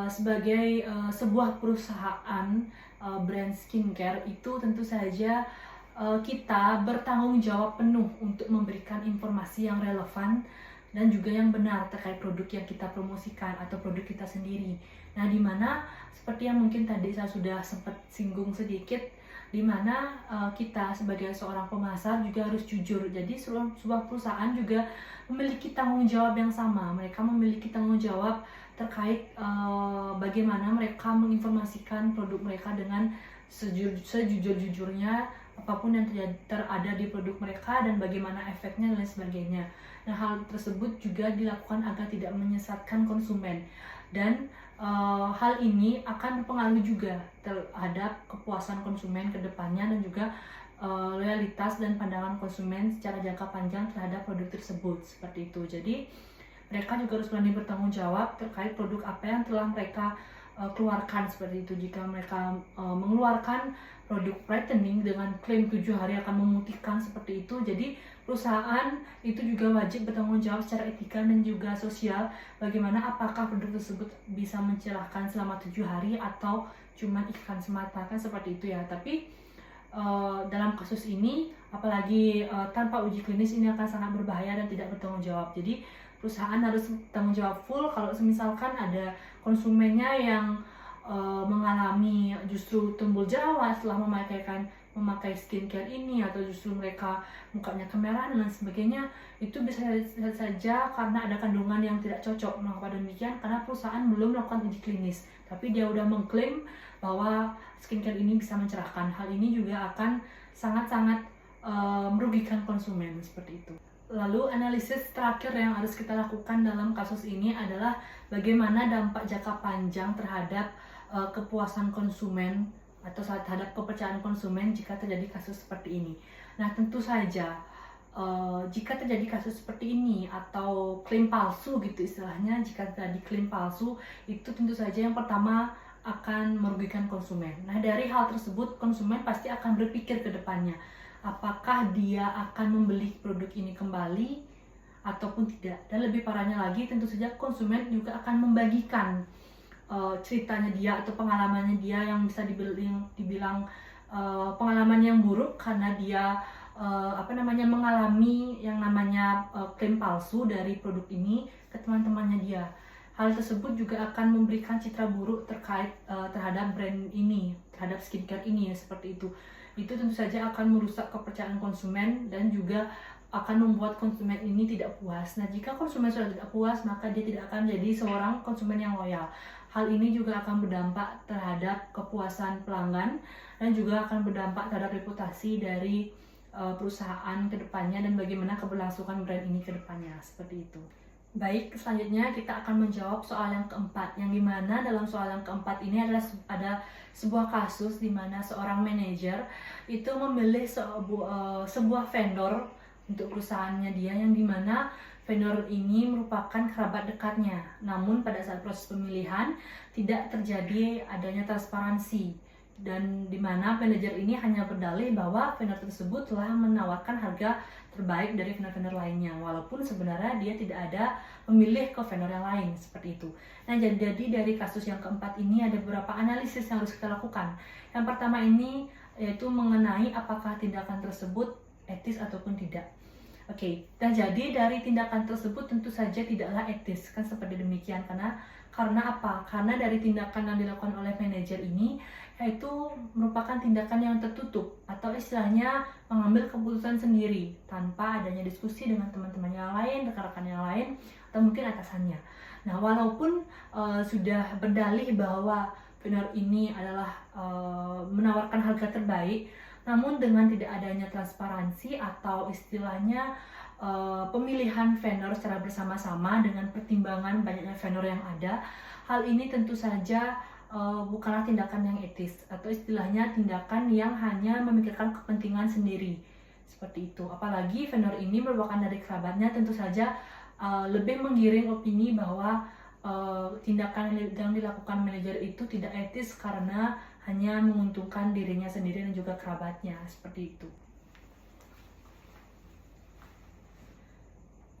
sebagai sebuah perusahaan brand skincare itu tentu saja kita bertanggung jawab penuh untuk memberikan informasi yang relevan dan juga yang benar terkait produk yang kita promosikan atau produk kita sendiri. Nah, di mana seperti yang mungkin tadi saya sudah sempat singgung sedikit, di mana kita sebagai seorang pemasar juga harus jujur. Jadi sebuah perusahaan juga memiliki tanggung jawab yang sama. Mereka memiliki tanggung jawab terkait bagaimana mereka menginformasikan produk mereka dengan sejujur-jujurnya apapun yang terada di produk mereka dan bagaimana efeknya dan lain sebagainya. Nah, hal tersebut juga dilakukan agar tidak menyesatkan konsumen dan hal ini akan berpengaruh juga terhadap kepuasan konsumen ke depannya dan juga loyalitas dan pandangan konsumen secara jangka panjang terhadap produk tersebut, seperti itu. Jadi mereka juga harus berani bertanggung jawab terkait produk apa yang telah mereka keluarkan, seperti itu. Jika mereka mengeluarkan produk brightening dengan klaim 7 hari akan memutihkan, seperti itu, jadi perusahaan itu juga wajib bertanggung jawab secara etika dan juga sosial bagaimana apakah produk tersebut bisa mencerahkan selama 7 hari atau cuma iklan semata, kan seperti itu ya. Tapi dalam kasus ini apalagi tanpa uji klinis ini akan sangat berbahaya dan tidak bertanggung jawab. Jadi perusahaan harus tanggung jawab full kalau misalkan ada konsumennya yang mengalami justru timbul jerawat setelah memakai skincare ini, atau justru mereka mukanya kemerahan dan sebagainya, itu bisa saja karena ada kandungan yang tidak cocok. Mengapa demikian? Karena perusahaan belum melakukan uji klinis, tapi dia udah mengklaim bahwa skincare ini bisa mencerahkan. Hal ini juga akan sangat-sangat merugikan konsumen, seperti itu. Lalu analisis terakhir yang harus kita lakukan dalam kasus ini adalah bagaimana dampak jangka panjang terhadap kepuasan konsumen atau terhadap kepercayaan konsumen jika terjadi kasus seperti ini. Nah, tentu saja jika terjadi kasus seperti ini atau klaim palsu gitu istilahnya, jika terjadi klaim palsu itu tentu saja yang pertama akan merugikan konsumen. Nah, dari hal tersebut konsumen pasti akan berpikir ke depannya, apakah dia akan membeli produk ini kembali ataupun tidak. Dan lebih parahnya lagi, tentu saja konsumen juga akan membagikan ceritanya dia atau pengalamannya dia yang bisa dibilang pengalaman yang buruk karena dia mengalami yang namanya klaim palsu dari produk ini ke teman-temannya dia. Hal tersebut juga akan memberikan citra buruk terkait terhadap brand ini, terhadap skincare ini, seperti itu. Itu tentu saja akan merusak kepercayaan konsumen dan juga akan membuat konsumen ini tidak puas. Nah, jika konsumen sudah tidak puas, maka dia tidak akan menjadi seorang konsumen yang loyal. Hal ini juga akan berdampak terhadap kepuasan pelanggan dan juga akan berdampak terhadap reputasi dari perusahaan ke depannya dan bagaimana keberlangsungan brand ini ke depannya, seperti itu. Baik, selanjutnya kita akan menjawab soal yang keempat, yang dimana dalam soal yang keempat ini ada sebuah kasus di mana seorang manajer itu memilih sebuah vendor untuk perusahaannya dia, yang dimana vendor ini merupakan kerabat dekatnya. Namun pada saat proses pemilihan tidak terjadi adanya transparansi, dan dimana manajer ini hanya berdalih bahwa vendor tersebut telah menawarkan harga terbaik dari vendor-vendor lainnya, walaupun sebenarnya dia tidak ada memilih ke vendor yang lain, seperti itu. Nah, jadi dari kasus yang keempat ini ada beberapa analisis yang harus kita lakukan. Yang pertama ini yaitu mengenai apakah tindakan tersebut etis ataupun tidak. Oke, dan jadi dari tindakan tersebut tentu saja tidaklah etis, kan seperti demikian. Karena apa? Karena dari tindakan yang dilakukan oleh manajer ini yaitu merupakan tindakan yang tertutup atau istilahnya mengambil keputusan sendiri tanpa adanya diskusi dengan teman-teman yang lain, rekan-rekan yang lain, atau mungkin atasannya. Nah, walaupun sudah berdalih bahwa vendor ini adalah menawarkan harga terbaik, namun dengan tidak adanya transparansi atau istilahnya pemilihan vendor secara bersama-sama dengan pertimbangan banyaknya vendor yang ada, hal ini tentu saja bukanlah tindakan yang etis atau istilahnya tindakan yang hanya memikirkan kepentingan sendiri, seperti itu. Apalagi vendor ini merupakan dari kerabatnya, tentu saja lebih menggiring opini bahwa tindakan yang dilakukan manajer itu tidak etis karena hanya menguntungkan dirinya sendiri dan juga kerabatnya, seperti itu.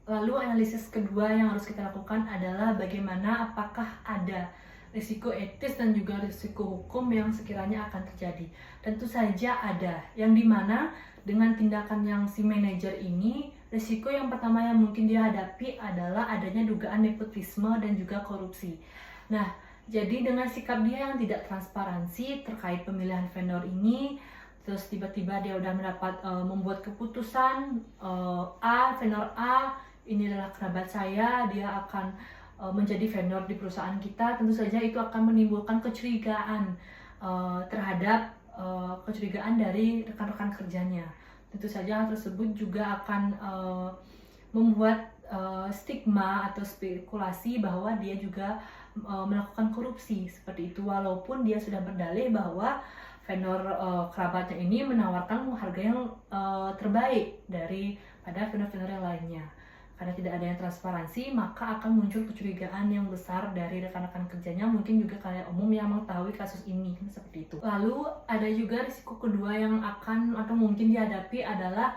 Lalu analisis kedua yang harus kita lakukan adalah bagaimana apakah ada risiko etis dan juga risiko hukum yang sekiranya akan terjadi. Tentu saja ada, yang dimana dengan tindakan yang si manajer ini, risiko yang pertama yang mungkin dia hadapi adalah adanya dugaan nepotisme dan juga korupsi. Nah, jadi dengan sikap dia yang tidak transparansi terkait pemilihan vendor ini, terus tiba-tiba dia udah membuat keputusan vendor A ini adalah kerabat saya, dia akan menjadi vendor di perusahaan kita. Tentu saja itu akan menimbulkan kecurigaan terhadap kecurigaan dari rekan-rekan kerjanya. Tentu saja hal tersebut juga akan membuat stigma atau spekulasi bahwa dia juga melakukan korupsi seperti itu, walaupun dia sudah berdalih bahwa vendor kerabatnya ini menawarkan harga yang terbaik daripada vendor-vendor yang lainnya. Karena tidak ada yang transparansi, maka akan muncul kecurigaan yang besar dari rekan-rekan kerjanya, mungkin juga kalian umum yang mengetahui kasus ini, seperti itu. Lalu ada juga risiko kedua yang akan atau mungkin dihadapi adalah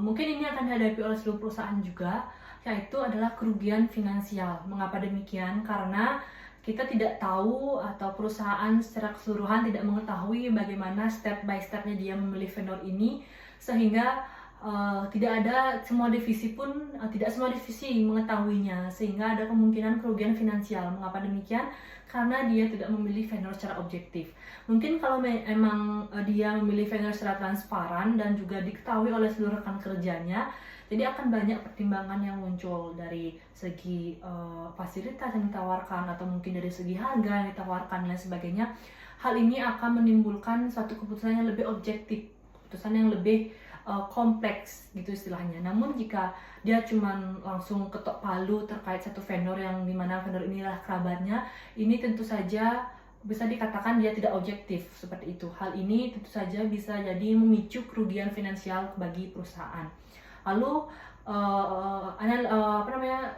mungkin ini akan dihadapi oleh seluruh perusahaan juga, yaitu adalah kerugian finansial. Mengapa demikian? Karena kita tidak tahu atau perusahaan secara keseluruhan tidak mengetahui bagaimana step by stepnya dia memilih vendor ini, sehingga tidak ada semua divisi pun tidak semua divisi mengetahuinya, sehingga ada kemungkinan kerugian finansial. Mengapa demikian? Karena dia tidak memilih vendor secara objektif. Mungkin kalau memang dia memilih vendor secara transparan dan juga diketahui oleh seluruh rekan kerjanya, jadi akan banyak pertimbangan yang muncul dari segi fasilitas yang ditawarkan atau mungkin dari segi harga yang ditawarkan dan sebagainya. Hal ini akan menimbulkan suatu keputusan yang lebih objektif, keputusan yang lebih kompleks gitu istilahnya. Namun jika dia cuman langsung ketok palu terkait satu vendor yang dimana vendor inilah kerabatnya, ini tentu saja bisa dikatakan dia tidak objektif seperti itu. Hal ini tentu saja bisa jadi memicu kerugian finansial bagi perusahaan. Lalu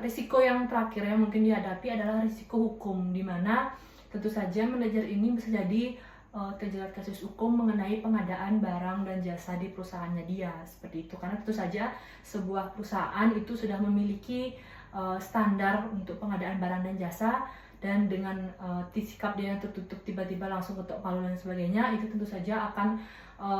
risiko yang terakhir yang mungkin dihadapi adalah risiko hukum, di mana tentu saja manajer ini bisa jadi terjerat kasus hukum mengenai pengadaan barang dan jasa di perusahaannya dia, seperti itu. Karena tentu saja sebuah perusahaan itu sudah memiliki standar untuk pengadaan barang dan jasa, dan dengan sikap dia yang tertutup tiba-tiba langsung ketok palu dan sebagainya, itu tentu saja akan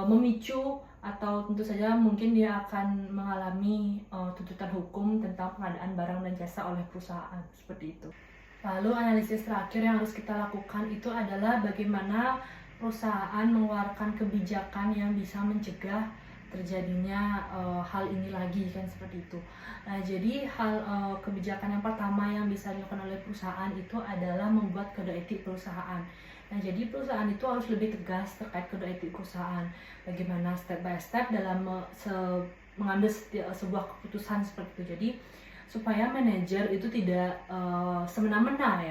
memicu atau tentu saja mungkin dia akan mengalami tuntutan hukum tentang pengadaan barang dan jasa oleh perusahaan, seperti itu. Lalu analisis terakhir yang harus kita lakukan itu adalah bagaimana perusahaan mengeluarkan kebijakan yang bisa mencegah terjadinya hal ini lagi, kan seperti itu. Nah, jadi kebijakan yang pertama yang bisa dilakukan oleh perusahaan itu adalah membuat kode etik perusahaan. Nah, jadi perusahaan itu harus lebih tegas terkait kode etik perusahaan. Bagaimana step by step dalam mengambil sebuah keputusan seperti itu. Jadi supaya manajer itu tidak semena-mena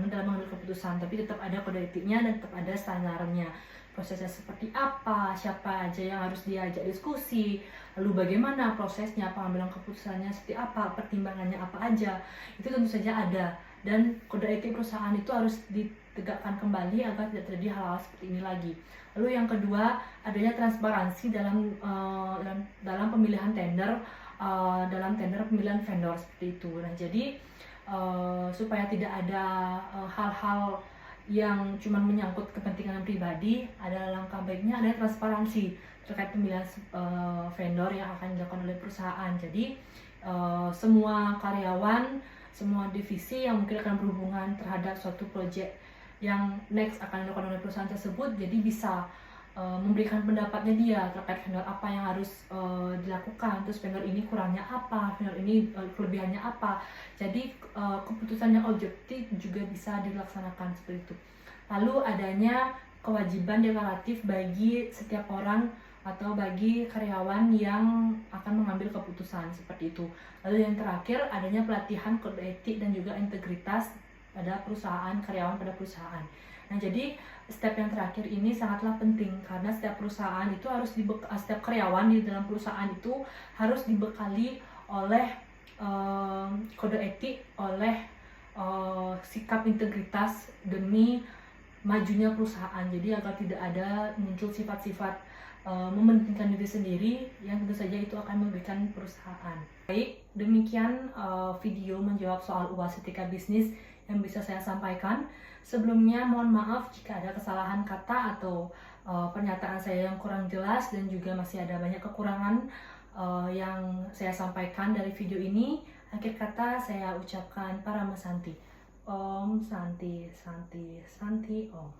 dalam mengambil keputusan, tapi tetap ada kode etiknya dan tetap ada standarnya. Prosesnya seperti apa, siapa aja yang harus diajak diskusi, lalu bagaimana prosesnya, pengambilan keputusannya seperti apa, pertimbangannya apa aja, itu tentu saja ada. Dan kode etik perusahaan itu harus ditegakkan kembali agar tidak terjadi hal-hal seperti ini lagi. Lalu yang kedua, adanya transparansi dalam pemilihan tender, dalam tender pemilihan vendor seperti itu. Nah, jadi supaya tidak ada hal-hal yang cuma menyangkut kepentingan pribadi, ada langkah baiknya ada transparansi terkait pemilihan vendor yang akan dilakukan oleh perusahaan. Jadi semua karyawan, semua divisi yang mungkin akan berhubungan terhadap suatu proyek yang next akan dilakukan oleh perusahaan tersebut, jadi bisa memberikan pendapatnya dia terkait vendor apa yang harus dilakukan, terus vendor ini kurangnya apa, vendor ini kelebihannya apa. Jadi keputusan yang objektif juga bisa dilaksanakan seperti itu. Lalu adanya kewajiban deklaratif bagi setiap orang atau bagi karyawan yang akan mengambil keputusan seperti itu. Lalu yang terakhir adanya pelatihan kode etik dan juga integritas pada perusahaan, karyawan pada perusahaan. Nah, jadi step yang terakhir ini sangatlah penting karena setiap perusahaan itu setiap karyawan di dalam perusahaan itu harus dibekali oleh kode etik, oleh sikap integritas demi majunya perusahaan. Jadi agar tidak ada muncul sifat-sifat mementingkan diri sendiri yang tentu saja itu akan merugikan perusahaan. Baik, demikian video menjawab soal UAS Etika Bisnis yang bisa saya sampaikan. Sebelumnya mohon maaf jika ada kesalahan kata atau pernyataan saya yang kurang jelas, dan juga masih ada banyak kekurangan yang saya sampaikan dari video ini. Akhir kata saya ucapkan Paramasanti. Om Santi Santi Santi Om.